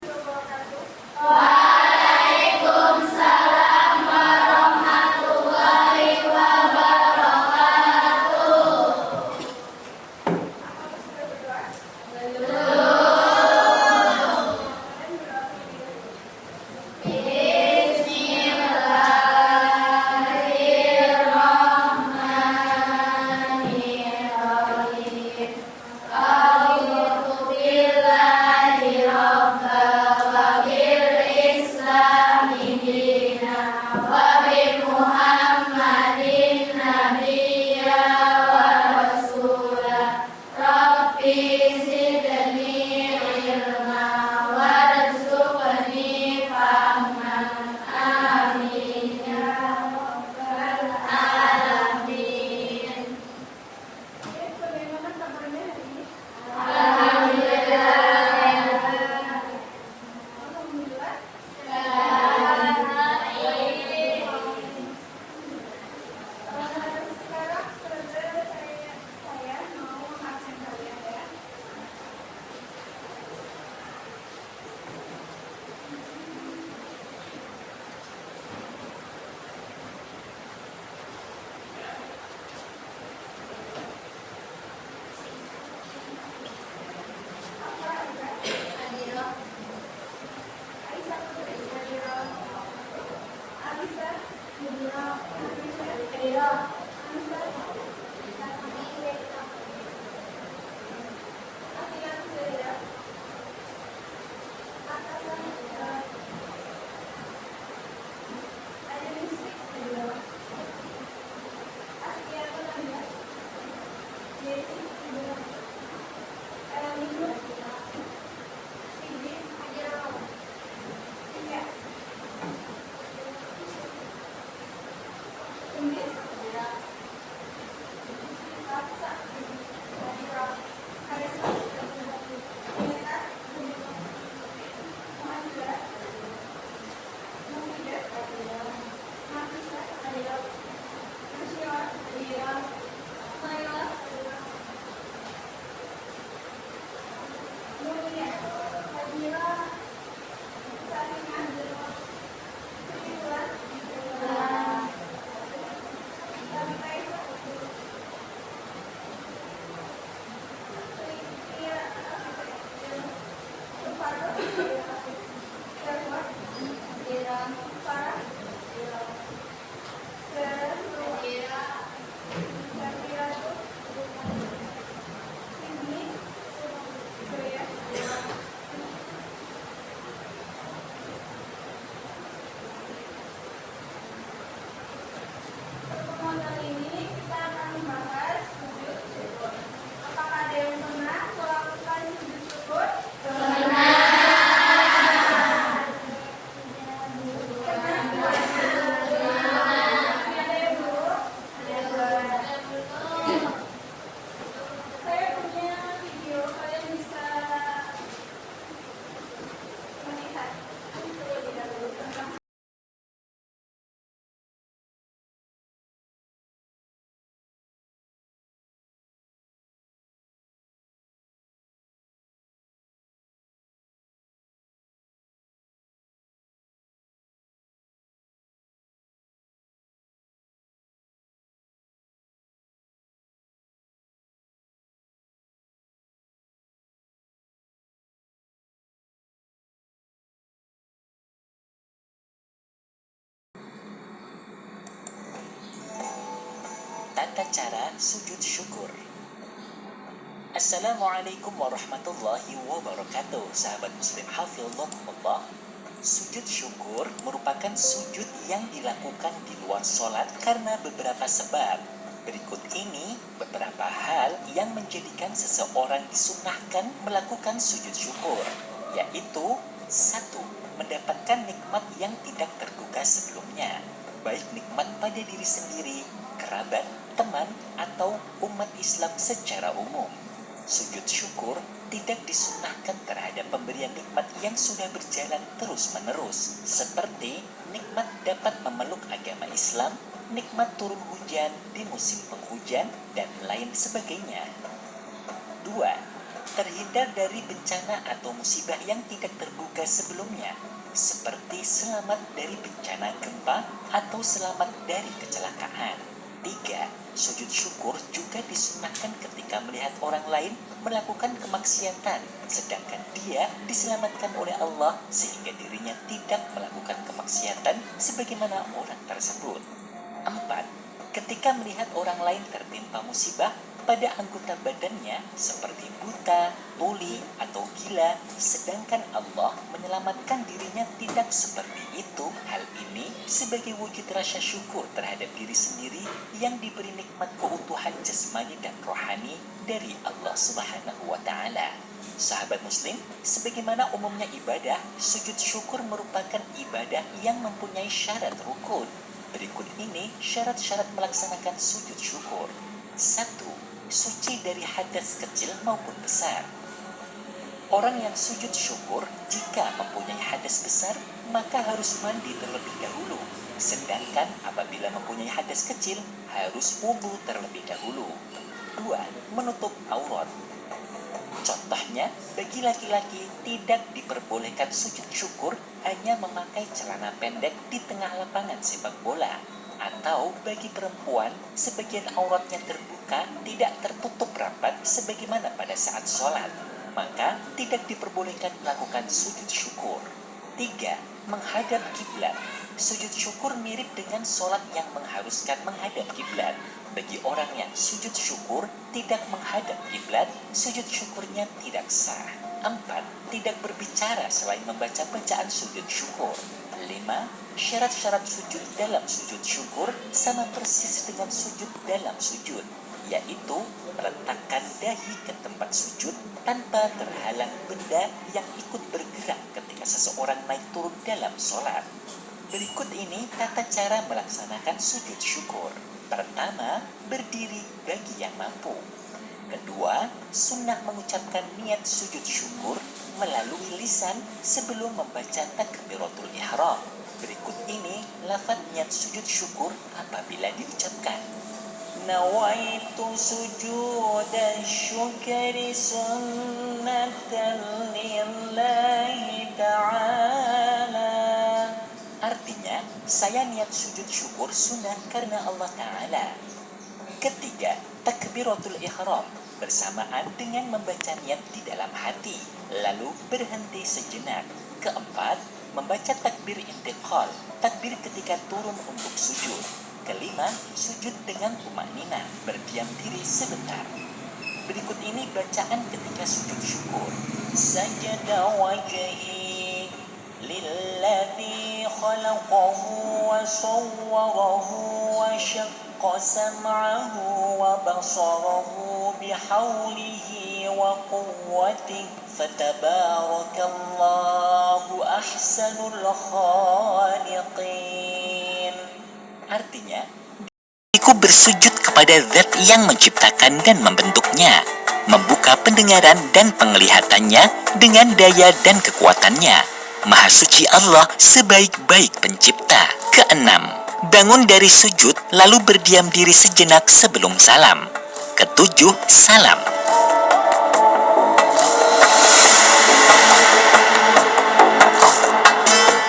Waalaikumsalam warahmatullahi wabarakatuh. Bismillahirrahmanirrahim. A'udzu billahi rabbal wa bil islami dina wa bi Muhammadin nabiyya wa rasula. Rabbi zidni ilma warzuqni fahman. Amin ya rabbal alamin. Bagaimana kabarnya hari ini? Alhamdulillah. Alhamdulillah. Sekarang saudara saya mau absen kalian ya. Pertemuan kali ini kita akan membahas sujud syukur. Apakah ada yang pernah melakukan sujud syukur? Ada yang belum? Saya punya video, kalian bisa melihat terlebih dahulu tentang Tata cara sujud syukur. Assalamualaikum warahmatullahi wabarakatuh. Sahabat muslim hafidhakumullah. Sujud syukur merupakan sujud yang dilakukan di luar sholat karena beberapa sebab. Berikut ini beberapa hal yang menjadikan seseorang disunahkan melakukan sujud syukur, yaitu 1. Mendapatkan nikmat yang tidak terduga sebelumnya, baik nikmat pada diri sendiri, kerabat, teman, atau umat Islam secara umum. Sujud syukur tidak disunahkan terhadap pemberian nikmat yang sudah berjalan terus-menerus, seperti nikmat dapat memeluk agama Islam, nikmat turun hujan di musim penghujan, dan lain sebagainya. 2. terhindar dari bencana atau musibah yang tidak terduga sebelumnya, seperti selamat dari bencana gempa atau selamat dari kecelakaan. 3. Sujud syukur juga disunahkan ketika melihat orang lain melakukan kemaksiatan, sedangkan dia diselamatkan oleh Allah sehingga dirinya tidak melakukan kemaksiatan sebagaimana orang tersebut. 4. Ketika melihat orang lain tertimpa musibah pada anggota badannya seperti buta, tuli, atau gila, sedangkan Allah menyelamatkan dirinya tidak seperti itu, hal ini sebagai wujud rasa syukur terhadap diri sendiri yang diberi nikmat keutuhan jasmani dan rohani dari Allah Subhanahu wa Ta'ala. Sahabat Muslim, sebagaimana umumnya ibadah, sujud syukur merupakan ibadah yang mempunyai syarat rukun. Berikut ini syarat-syarat melaksanakan sujud syukur. 1. Suci dari hadas kecil maupun besar. Orang yang sujud syukur jika mempunyai hadas besar, maka harus mandi terlebih dahulu. Sedangkan apabila mempunyai hadas kecil, harus wudu terlebih dahulu. 2. Menutup aurat. Contohnya, bagi laki-laki tidak diperbolehkan sujud syukur hanya memakai celana pendek di tengah lapangan sepak bola. Atau bagi perempuan, sebagian auratnya terbuka tidak tertutup rapat sebagaimana pada saat sholat, maka tidak diperbolehkan melakukan sujud syukur. 3. Menghadap kiblat. Sujud syukur mirip dengan sholat yang mengharuskan menghadap kiblat. Bagi orang yang sujud syukur tidak menghadap kiblat, sujud syukurnya tidak sah. 4. Tidak berbicara selain membaca bacaan sujud syukur. 5. Syarat-syarat sujud dalam sujud syukur sama persis dengan sujud dalam sujud, yaitu meletakkan dahi ke tempat sujud tanpa terhalang benda yang ikut bergerak ketika seseorang naik turun dalam sholat. Berikut ini tata cara melaksanakan sujud syukur. Pertama, berdiri bagi yang mampu. Kedua, sunnah mengucapkan niat sujud syukur melalui lisan sebelum membaca takbiratul ihram. Berikut ini lafaz niat sujud syukur apabila diucapkan. Nawaitu sujuda syukri sunnatan lillahi ta'ala. Artinya, saya niat sujud syukur sunnah karena Allah Ta'ala. Ketiga, takbiratul ihram bersamaan dengan membaca niat di dalam hati, lalu berhenti sejenak. Keempat, membaca takbir intiqal, takbir ketika turun untuk sujud. Kelima, sujud dengan tumanina, berdiam diri sebentar. Berikut ini bacaan ketika sujud syukur. Sajada wajhi lilladzi khalaqahu wa sawwarahu wa syaqqa sam'ahu wa basarahu bihaulihi wa quwwatihi fatabarakallahu ahsanul khaliqin. Artinya, diriku bersujud kepada Zat yang menciptakan dan membentuknya, membuka pendengaran dan penglihatannya dengan daya dan kekuatannya. Maha suci Allah sebaik-baik pencipta. Keenam, bangun dari sujud lalu berdiam diri sejenak sebelum salam. Ketujuh, salam.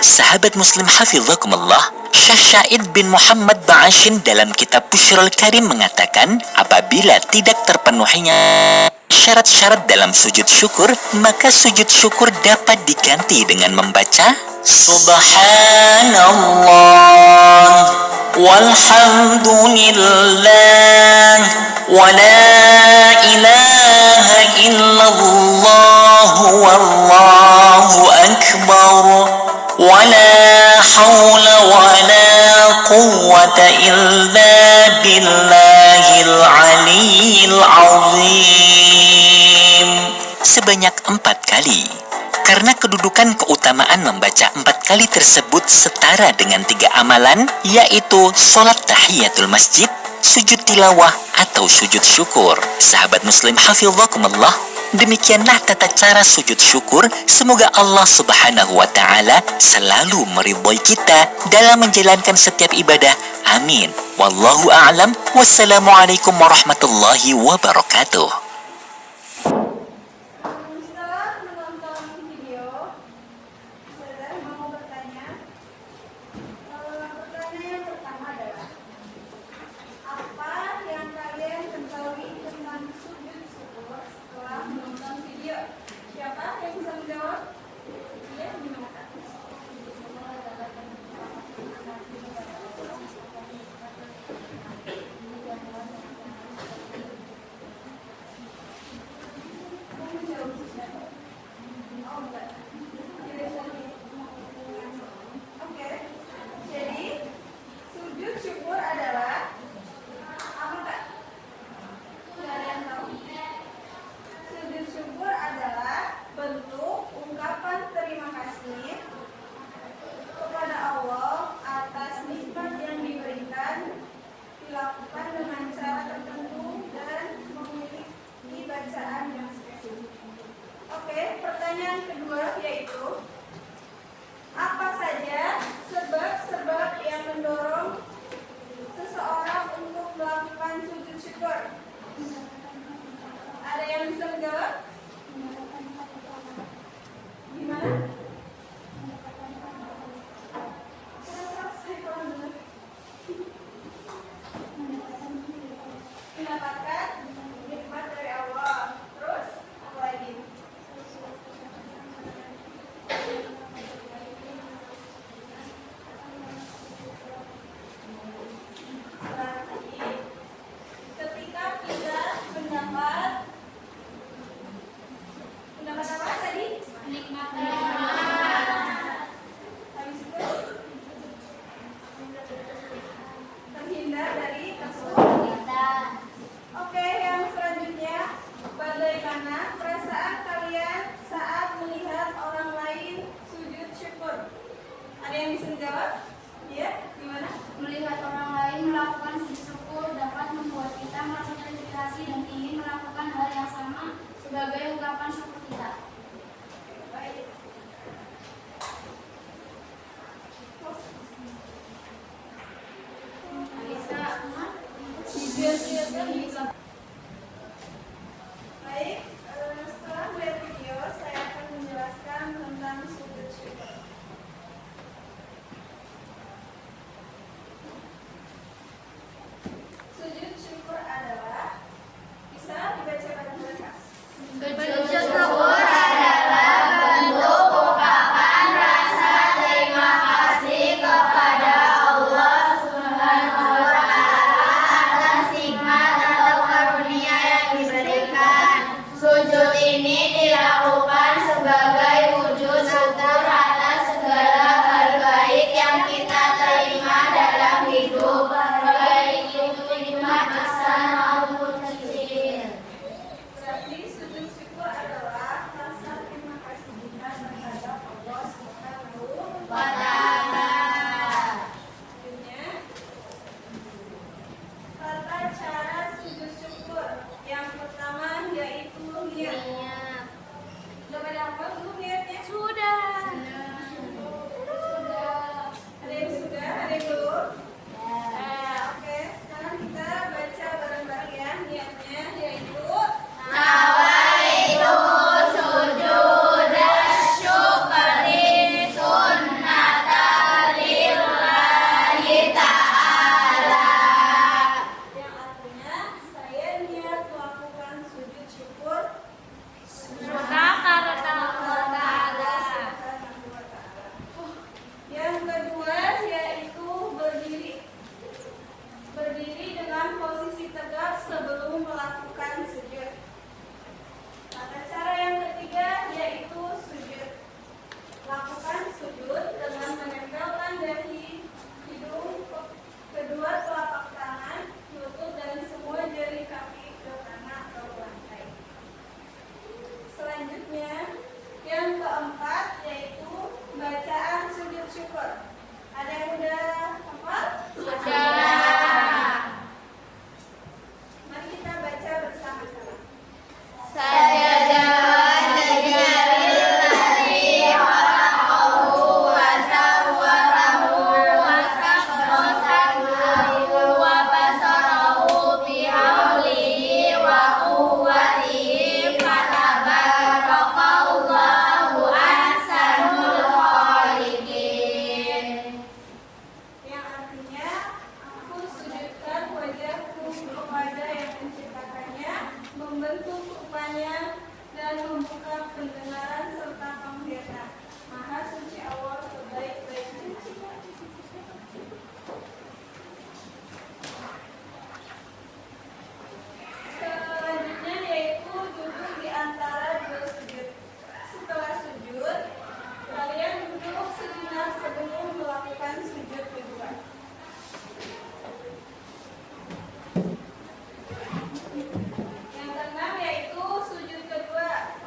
Sahabat Muslim hafizakumullah, Syekh Syaid bin Muhammad Ba'ashin dalam kitab Bushrul Karim mengatakan, apabila tidak terpenuhinya syarat-syarat dalam sujud syukur, maka sujud syukur dapat diganti dengan membaca Subhanallah walhamdulillah wa la ilaha illallah wallahu akbar wa la hawla wa la quwwata illa billahil aliyyil azim sebanyak 4 kali. Karena kedudukan keutamaan membaca 4 kali tersebut setara dengan 3 amalan, yaitu sholat tahiyatul masjid, sujud tilawah, atau sujud syukur. Sahabat Muslim hafizakumullah, demikianlah tata cara sujud syukur. Semoga Allah Subhanahu wa Ta'ala selalu meridhai kita dalam menjalankan setiap ibadah. Amin. Wallahu a'lam. Wassalamualaikum warahmatullahi wabarakatuh. syukur adalah bentuk ungkapan terima kasih kepada Allah atas nikmat yang diberikan, dilakukan dengan cara tertentu dan memiliki bacaan yang spesifik. Oke, pertanyaan kedua yaitu apa saja sebab-sebab yang mendorong seseorang untuk melakukan sujud syukur? Ada yang bisa menjawab? Gimana? Mendapatkan nikmat dari Allah. Terus apa lagi? Berarti ketika kita mendapat apa tadi? Nikmat. Habis itu terhindar dari kesulitan. Oke, yang selanjutnya, bagaimana perasaan kalian saat melihat orang lain sujud syukur? Ada yang bisa menjawab? Ya, gimana? Melihat orang lain melakukan sujud syukur dapat membuat kita merasa terinspirasi dan ingin melakukan hal yang sama sebagai ungkapan syukur kita. Baik. Baik, setelah melihat video, saya akan menjelaskan tentang sujud syukur. Sujud syukur adalah, bisa dibaca bareng-bareng. Sujud syukur adalah bentuk ungkapan rasa terima kasih kepada Allah Subhanahu wa Ta'ala atas nikmat atau karunia yang diberikan. Sujud ini dilakukan sebagai wujud syukur atas segala hal baik yang kita terima dalam hidup, baik itu nikmat besar maupun kecil. Berarti sujud syukur adalah rasa terima kasih kita terhadap Allah Subhanahu wa Ta'ala. Selanjutnya, tata cara sujud syukur. Yang pertama yaitu niat. Sudah pada hafal belum niatnya? Sudah. Ada yang sudah? Ada yang belum? Oke, sekarang kita baca bareng-bareng ya. Niatnya yaitu Nawaitu sujuda syukri sunnata lillahi ta'ala. yang artinya saya niat melakukan sujud syukur Ta'ala. Yang kedua yaitu berdiri. Berdiri dengan posisi tegak sebelum melakukan sujud. Tata cara yang ketiga yaitu sujud. Lakukan sujud dengan menempelkan dahi, hidung, kedua telapak tangan, lutut dan semua jari kaki ke tanah atau lantai. Selanjutnya, yang keempat yaitu bacaan sujud syukur. Ada yang udah hafal? Mari kita baca bersama-sama. Yang artinya, aku sujudkan wajahku kepada yang menciptakannya, membentuk rupanya, dan membuka pendengaran serta penglihatan. Maha suci Allah sebaik-baiknya. Selanjutnya yaitu duduk di antara dua sujud. Setelah sujud, kalian duduk sejenak sebelum melakukan sujud kedua. Yang keenam yaitu sujud kedua.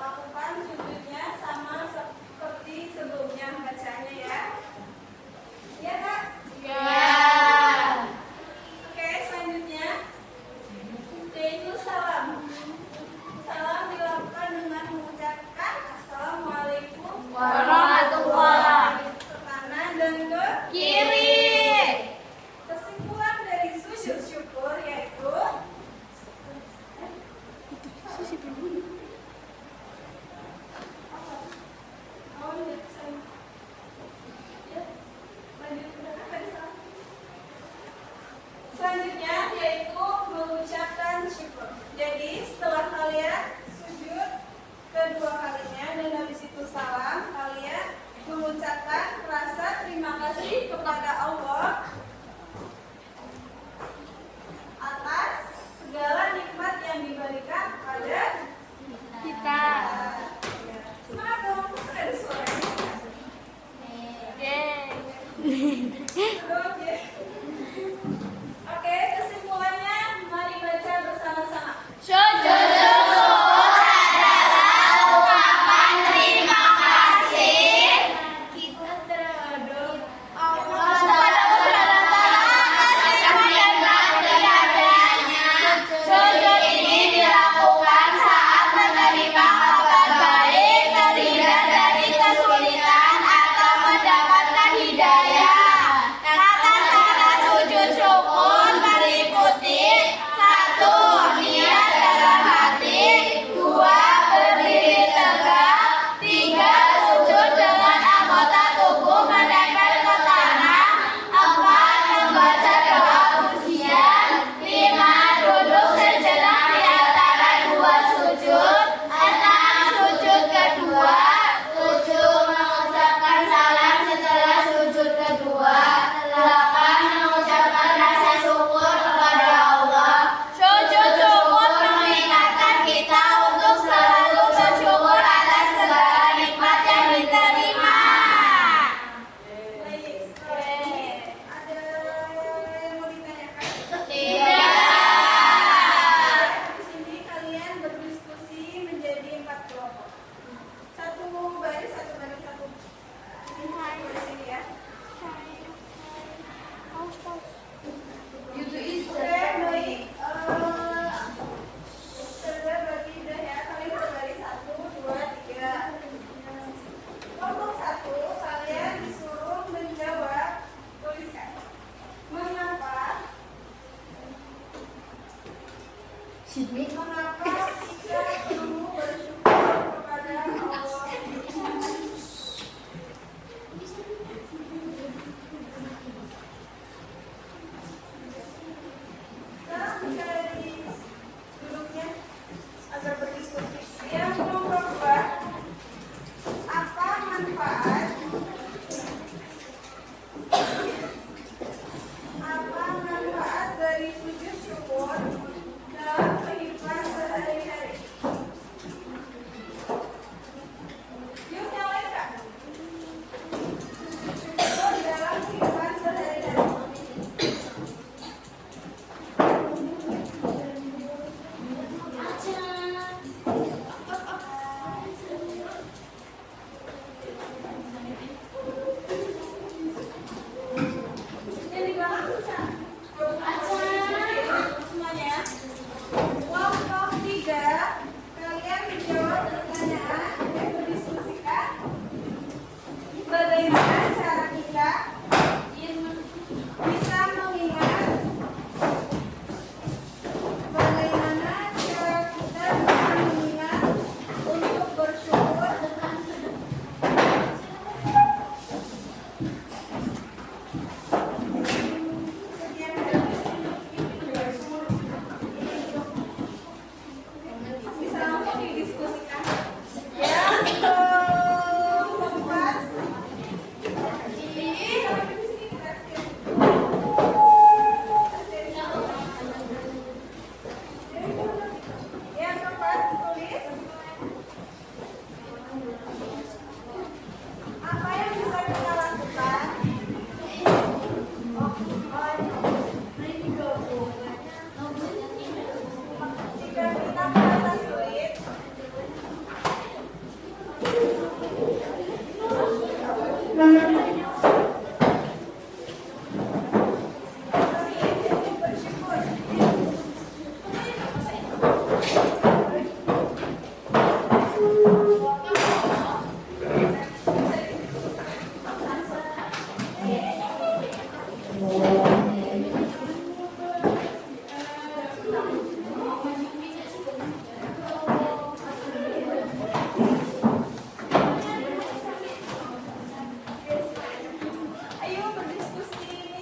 Ayo berdiskusi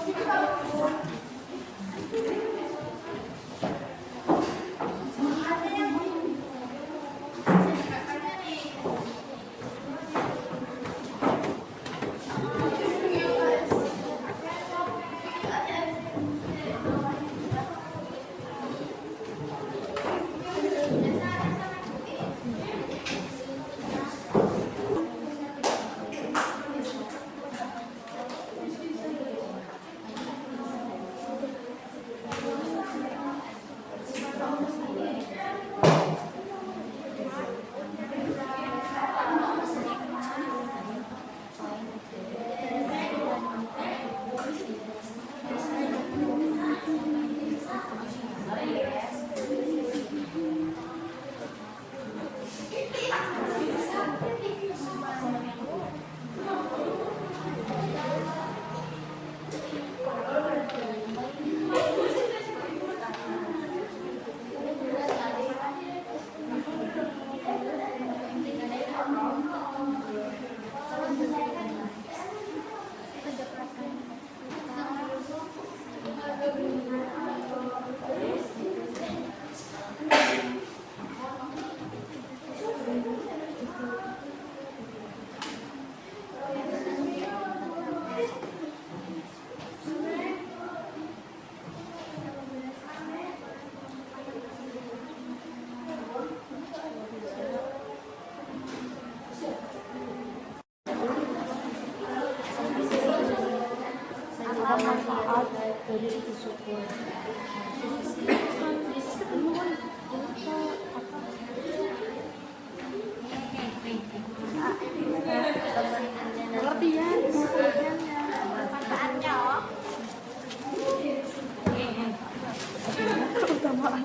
ini kelompok. Manfaat dari bersyukur. Pengertian. Manfaatnya keutamaan.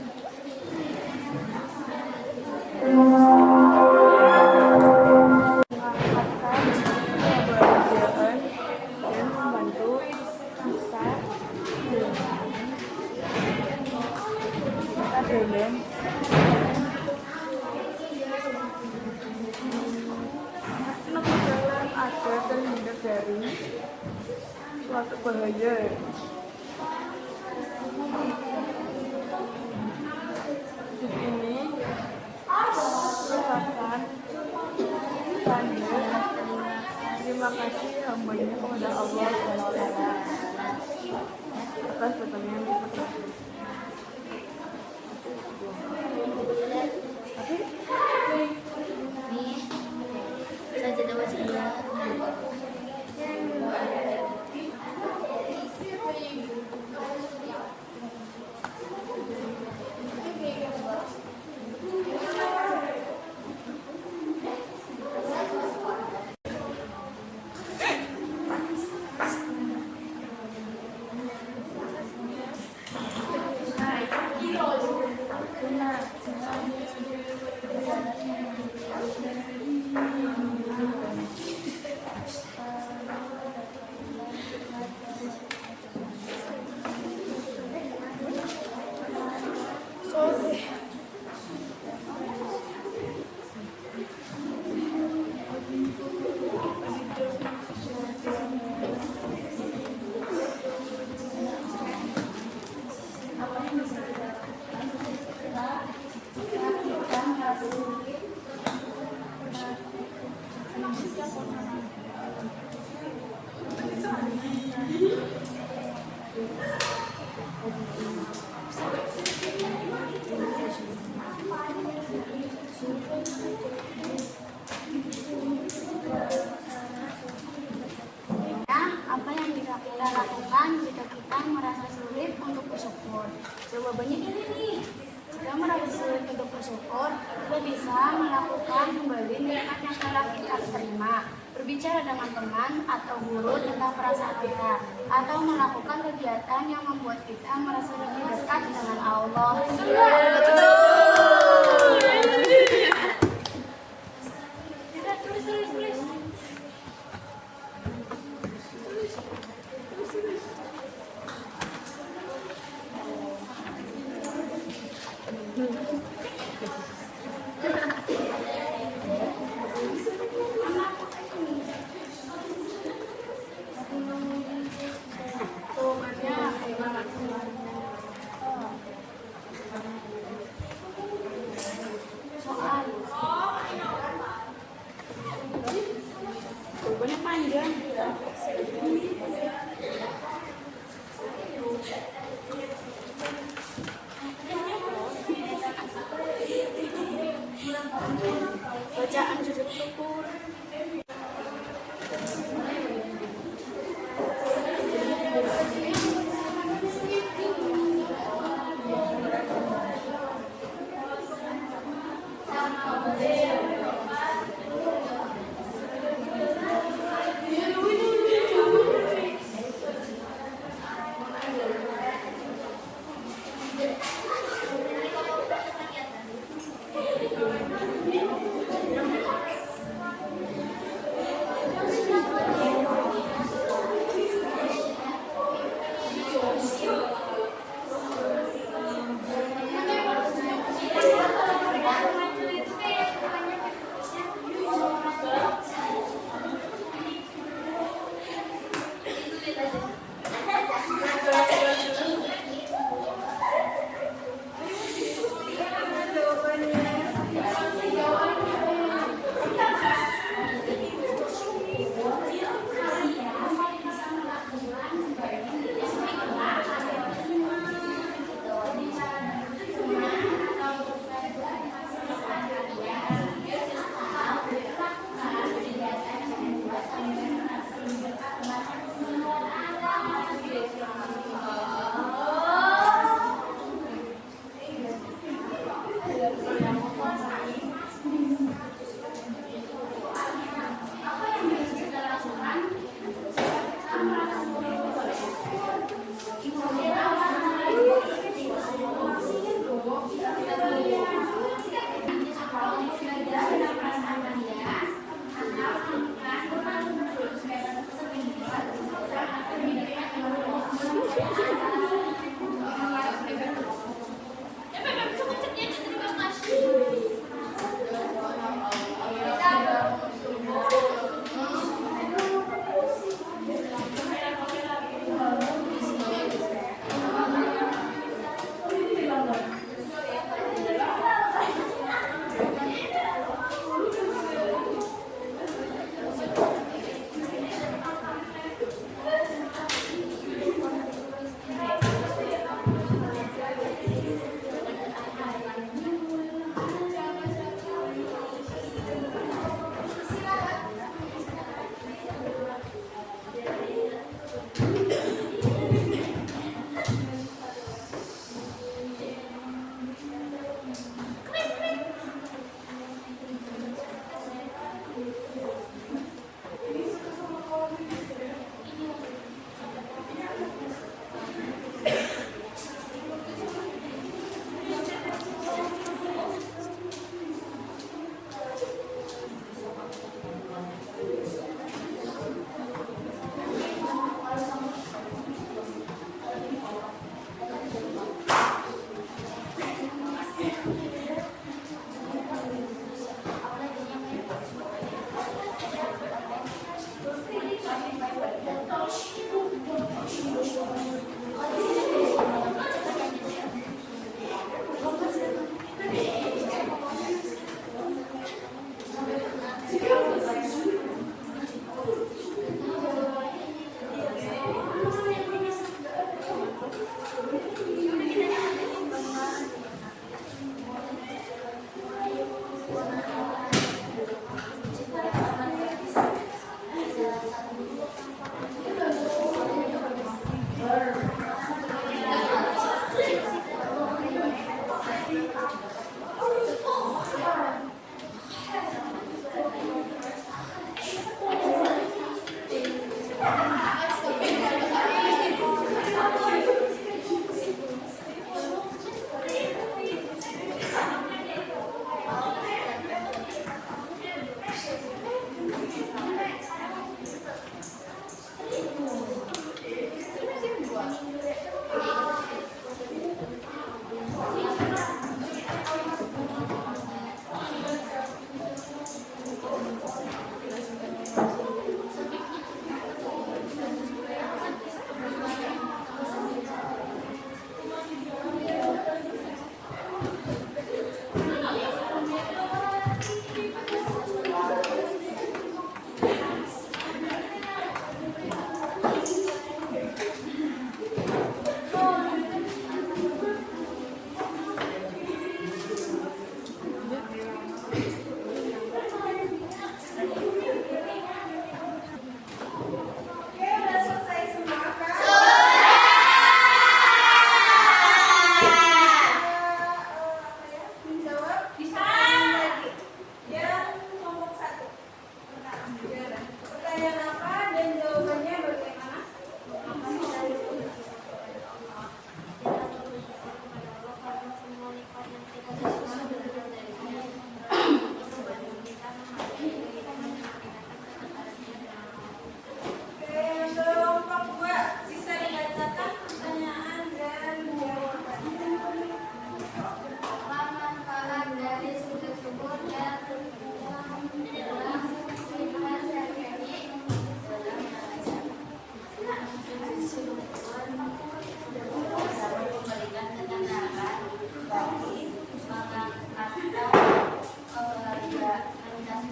Agar terhindar dari suatu bahaya. Hidup ini merupakan tanda terima kasih hambanya kepada Allah SWT atas datangnya yang dipercaya. Apa yang bisa kita lakukan jika kita merasa sulit untuk bersyukur? Jawabannya ini nih. Jika merasa sulit untuk bersyukur, lebih bisa melakukan kembali nikmat yang telah kita terima, berbicara dengan teman atau guru tentang perasaan kita, atau melakukan kegiatan yang membuat kita merasa lebih dekat dengan Allah. Soal jawabannya panjang. Bacaan sujud syukur.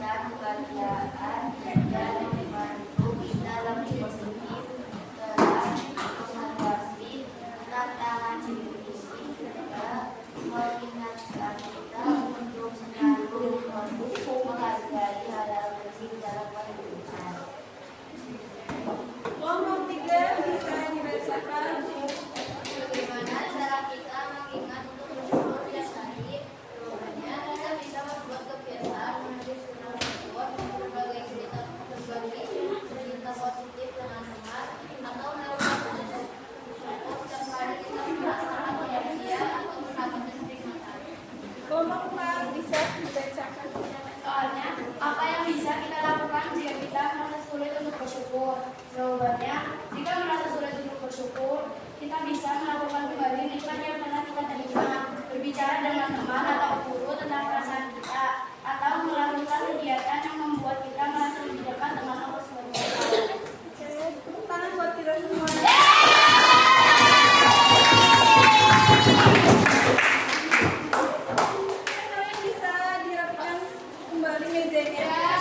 memberikan kebahagiaan dan membantu dalam positif dalam menghadapi tantangan hidup ini, juga mengingatkan kita untuk selalu menghargai hal-hal kecil dalam kehidupan. Kelompok 3 bisa dibacakan. Bagaimana cara kita mengingat untuk bersyukur setiap hari? Jawabannya, kita bisa membuat kebiasaan menulis jurnal syukur, berbagi cerita positif dengan teman, atau melakukan proses syukur setiap kali kita merasakan bahagia atau mendapatkan kenikmatan. Kelompok 4 bisa dibacakan. Soalnya, apa yang bisa kita lakukan jika kita merasa sulit untuk bersyukur? Jawabannya, jika merasa sulit untuk bersyukur, kita bisa melakukan kembali nikmat yang pernah kita terima, berbicara dengan teman atau guru tentang perasaan kita, atau melakukan kegiatan yang membuat kita merasa lebih dekat dengan Allah SWT. Tepuk tangan buat kita semua. Kalian bisa dirapikan kembali mejanya.